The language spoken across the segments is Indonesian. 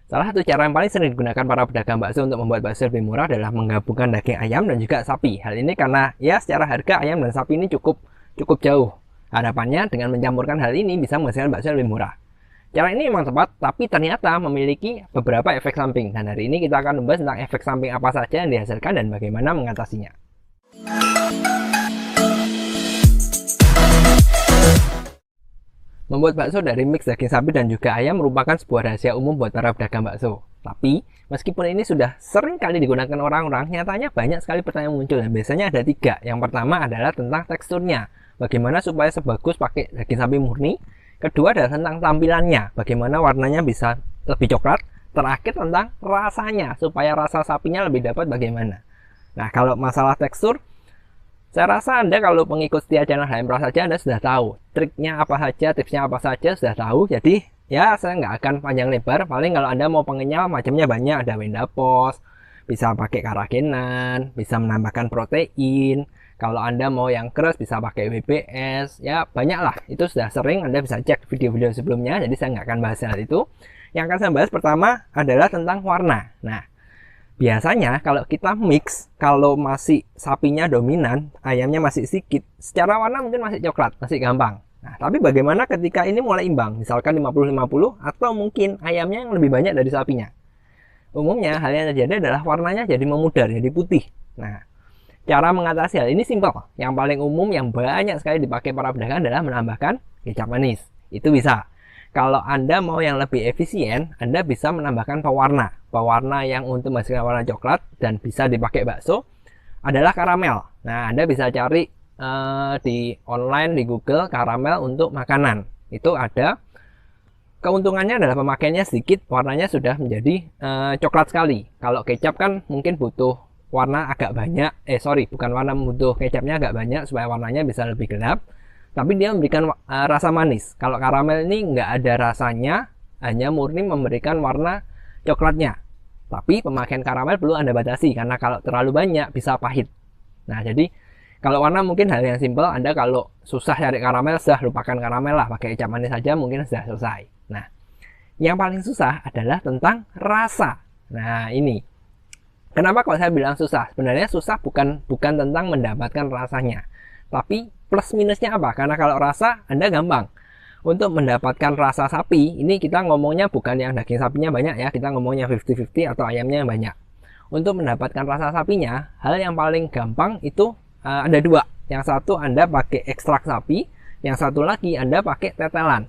Salah satu cara yang paling sering digunakan para pedagang bakso untuk membuat bakso lebih murah adalah menggabungkan daging ayam dan juga sapi. Hal ini karena ya secara harga ayam dan sapi ini cukup jauh. Harapannya dengan mencampurkan hal ini bisa menghasilkan bakso lebih murah. Cara ini memang tepat, tapi ternyata memiliki beberapa efek samping. Dan hari ini kita akan membahas tentang efek samping apa saja yang dihasilkan dan bagaimana mengatasinya. Membuat bakso dari mix daging sapi dan juga ayam merupakan sebuah rahasia umum buat para pedagang bakso. Tapi, meskipun ini sudah sering kali digunakan orang-orang, nyatanya banyak sekali pertanyaan muncul dan biasanya ada 3. Yang pertama adalah tentang teksturnya. Bagaimana supaya sebagus pakai daging sapi murni. Kedua adalah tentang tampilannya. Bagaimana warnanya bisa lebih coklat. Terakhir tentang rasanya, supaya rasa sapinya lebih dapat bagaimana. Nah, kalau masalah tekstur, saya rasa Anda kalau pengikut setia channel HM Pro saja Anda sudah tahu triknya apa saja, tipsnya apa saja sudah tahu. Jadi ya saya nggak akan panjang lebar. Paling kalau Anda mau pengenyal macamnya banyak, ada Wendapos, bisa pakai karagenan, bisa menambahkan protein. Kalau Anda mau yang keras bisa pakai WBS, ya banyak lah. Itu sudah sering, Anda bisa cek video-video sebelumnya. Jadi saya nggak akan bahas hal itu. Yang akan saya bahas pertama adalah tentang warna. Nah, biasanya kalau kita mix, kalau masih sapinya dominan, ayamnya masih sedikit, secara warna mungkin masih coklat, masih gampang. Nah, tapi bagaimana ketika ini mulai imbang, misalkan 50-50, atau mungkin ayamnya yang lebih banyak dari sapinya? Umumnya hal yang terjadi adalah warnanya jadi memudar, jadi putih. Nah, cara mengatasi hal ini simpel. Yang paling umum yang banyak sekali dipakai para pedagang adalah menambahkan kecap manis. Itu bisa. Kalau Anda mau yang lebih efisien, Anda bisa menambahkan pewarna. Pewarna yang untuk menghasilkan warna coklat dan bisa dipakai bakso adalah karamel. Nah, Anda bisa cari di online, di Google, karamel untuk makanan. Itu ada. Keuntungannya adalah pemakaiannya sedikit, warnanya sudah menjadi coklat sekali. Kalau kecap kan mungkin butuh warna agak banyak. Bukan warna, butuh kecapnya agak banyak supaya warnanya bisa lebih gelap. Tapi dia memberikan rasa manis. Kalau karamel ini nggak ada rasanya, hanya murni memberikan warna coklatnya. Tapi pemakaian karamel perlu Anda batasi, karena kalau terlalu banyak bisa pahit. Nah, jadi kalau warna mungkin hal yang simpel. Anda kalau susah cari karamel, sudah lupakan karamel lah, pakai kecap manis saja mungkin sudah selesai. Nah, yang paling susah adalah tentang rasa. Nah, ini. Kenapa kalau saya bilang susah? Sebenarnya susah bukan tentang mendapatkan rasanya. Tapi plus minusnya apa? Karena kalau rasa Anda gampang. Untuk mendapatkan rasa sapi, ini kita ngomongnya bukan yang daging sapinya banyak ya, kita ngomongnya 50-50 atau ayamnya yang banyak. Untuk mendapatkan rasa sapinya, hal yang paling gampang itu ada 2. Yang satu Anda pakai ekstrak sapi, yang satu lagi Anda pakai tetelan.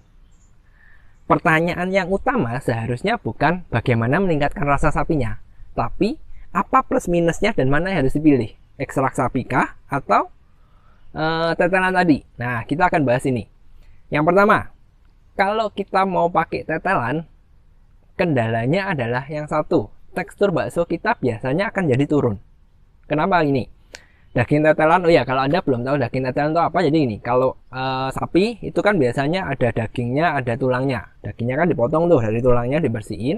Pertanyaan yang utama seharusnya bukan bagaimana meningkatkan rasa sapinya, tapi apa plus minusnya dan mana yang harus dipilih? Ekstrak sapi kah atau tetelan tadi? Nah, kita akan bahas ini. Yang pertama, kalau kita mau pakai tetelan, kendalanya adalah yang satu, tekstur bakso kita biasanya akan jadi turun. Kenapa ini? Daging tetelan, kalau Anda belum tahu daging tetelan itu apa, jadi ini, kalau sapi itu kan biasanya ada dagingnya, ada tulangnya. Dagingnya kan dipotong tuh, dari tulangnya dibersihin,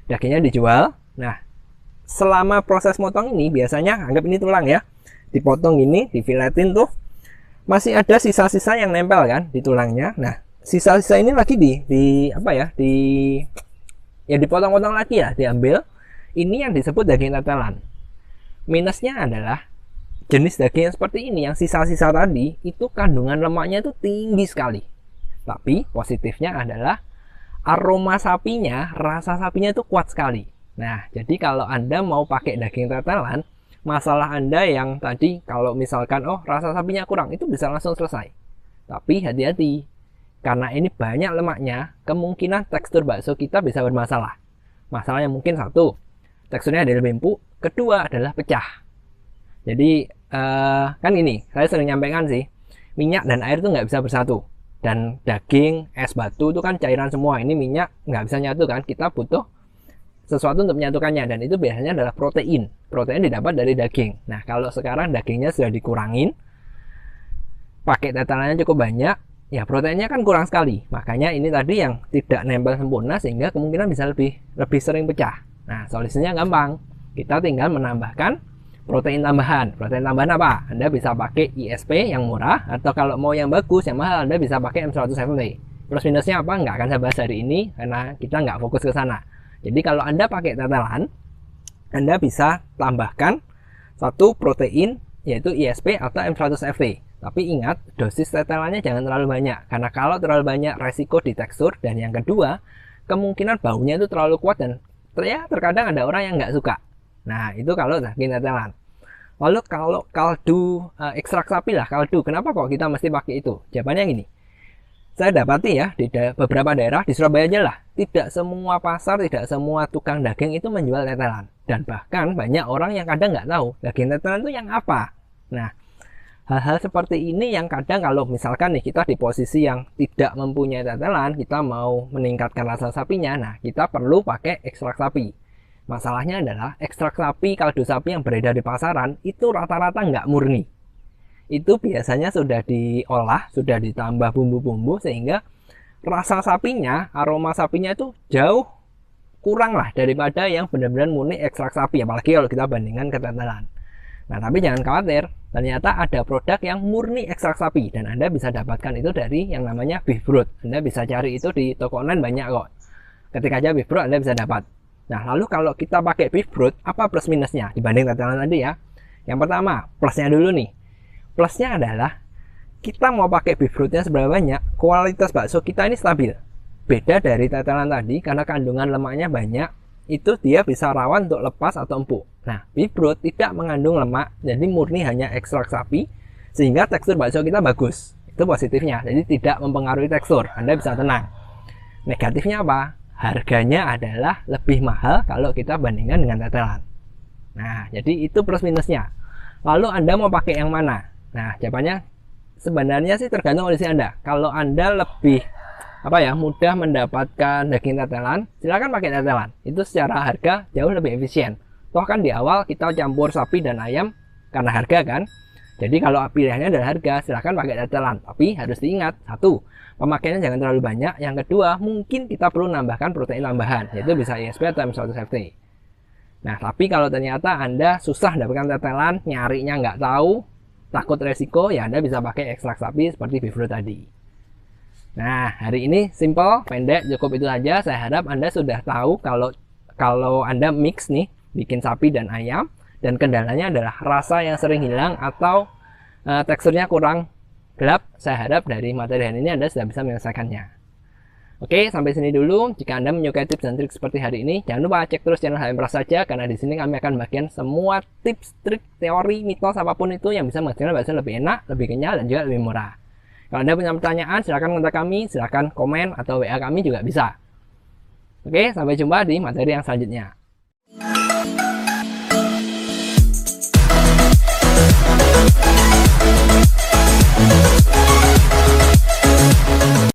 dagingnya dijual. Nah, selama proses motong ini biasanya, anggap ini tulang ya, dipotong ini, difiletin tuh, masih ada sisa-sisa yang nempel kan di tulangnya. Nah, sisa-sisa ini lagi dipotong-potong lagi ya, diambil. Ini yang disebut daging tetelan. Minusnya adalah jenis daging yang seperti ini, yang sisa-sisa tadi, itu kandungan lemaknya itu tinggi sekali. Tapi positifnya adalah aroma sapinya, rasa sapinya itu kuat sekali. Nah, jadi kalau Anda mau pakai daging tetelan, masalah Anda yang tadi kalau misalkan rasa sapinya kurang, itu bisa langsung selesai. Tapi hati-hati, karena ini banyak lemaknya, kemungkinan tekstur bakso kita bisa bermasalah. Masalahnya mungkin satu, teksturnya ada lebih empuk. Kedua adalah pecah. Jadi kan ini saya sering nyampaikan sih, minyak dan air itu nggak bisa bersatu. Dan daging, es batu itu kan cairan semua. Ini minyak nggak bisa nyatu kan, kita butuh sesuatu untuk menyatukannya, dan itu biasanya adalah protein. Protein didapat dari daging. Nah, kalau sekarang dagingnya sudah dikurangin, pakai tetelannya cukup banyak, ya proteinnya kan kurang sekali. Makanya ini tadi yang tidak nempel sempurna, sehingga kemungkinan bisa lebih sering pecah. Nah, solusinya gampang. Kita tinggal menambahkan protein tambahan. Protein tambahan apa? Anda bisa pakai ISP yang murah, atau kalau mau yang bagus, yang mahal, Anda bisa pakai M170. Plus minusnya apa? Nggak akan saya bahas hari ini, karena kita nggak fokus ke sana. Jadi kalau Anda pakai tetelan, Anda bisa tambahkan satu protein yaitu ISP atau M100FT. Tapi ingat, dosis tetelannya jangan terlalu banyak, karena kalau terlalu banyak resiko di tekstur, dan yang kedua, kemungkinan baunya itu terlalu kuat dan terkadang ada orang yang nggak suka. Nah, itu kalau daging tetelan. Lalu kalau kaldu ekstrak sapi lah, kaldu, kenapa kok kita mesti pakai itu? Jawabannya gini. Saya dapati ya di beberapa daerah di Surabaya aja lah, tidak semua pasar, tidak semua tukang daging itu menjual tetelan. Dan bahkan banyak orang yang kadang nggak tahu daging tetelan itu yang apa. Nah, hal-hal seperti ini yang kadang kalau misalkan nih kita di posisi yang tidak mempunyai tetelan, kita mau meningkatkan rasa sapinya, nah kita perlu pakai ekstrak sapi. Masalahnya adalah ekstrak sapi, kaldu sapi yang beredar di pasaran itu rata-rata nggak murni. Itu biasanya sudah diolah, sudah ditambah bumbu-bumbu sehingga rasa sapinya, aroma sapinya itu jauh kurang lah daripada yang benar-benar murni ekstrak sapi, apalagi kalau kita bandingkan ketetelan. Nah, tapi jangan khawatir, ternyata ada produk yang murni ekstrak sapi dan Anda bisa dapatkan itu dari yang namanya beef broth. Anda bisa cari itu di toko online banyak kok. Ketika aja beef broth Anda bisa dapat. Nah, lalu kalau kita pakai beef broth, apa plus minusnya dibanding tetelan tadi ya? Yang pertama, plusnya dulu nih. Plusnya adalah kita mau pakai beef brothnya seberapa banyak, kualitas bakso kita ini stabil. Beda dari tetelan tadi, karena kandungan lemaknya banyak, itu dia bisa rawan untuk lepas atau empuk. Nah, beef broth tidak mengandung lemak, jadi murni hanya ekstrak sapi, sehingga tekstur bakso kita bagus. Itu positifnya, jadi tidak mempengaruhi tekstur. Anda bisa tenang. Negatifnya apa? Harganya adalah lebih mahal kalau kita bandingkan dengan tetelan. Nah, jadi itu plus minusnya. Lalu Anda mau pakai yang mana? Nah, jawabannya sebenarnya sih tergantung kondisi Anda. Kalau Anda lebih mudah mendapatkan daging tetelan, silakan pakai tetelan. Itu secara harga jauh lebih efisien. Toh kan di awal kita campur sapi dan ayam karena harga kan. Jadi kalau pilihannya adalah harga, silakan pakai tetelan. Tapi harus diingat, satu, pemakaiannya jangan terlalu banyak. Yang kedua, mungkin kita perlu nambahkan protein tambahan, yaitu bisa ISP atau M100FT. Nah, tapi kalau ternyata Anda susah dapatkan tetelan, nyarinya nggak tahu, takut resiko, ya Anda bisa pakai ekstrak sapi seperti beef broth tadi. Nah, hari ini simple, pendek, cukup itu saja. Saya harap Anda sudah tahu kalau Anda mix nih, bikin sapi dan ayam, dan kendalanya adalah rasa yang sering hilang atau teksturnya kurang gelap. Saya harap dari materi hari ini Anda sudah bisa menyelesaikannya. Oke, sampai sini dulu. Jika Anda menyukai tips dan trik seperti hari ini, jangan lupa cek terus channel HM Pras saja, karena di sini kami akan bagian semua tips, trik, teori, mitos apapun itu yang bisa menghasilkan bakso lebih enak, lebih kenyal, dan juga lebih murah. Kalau Anda punya pertanyaan, silahkan kontak kami, silahkan komen atau WA kami juga bisa. Oke, sampai jumpa di materi yang selanjutnya.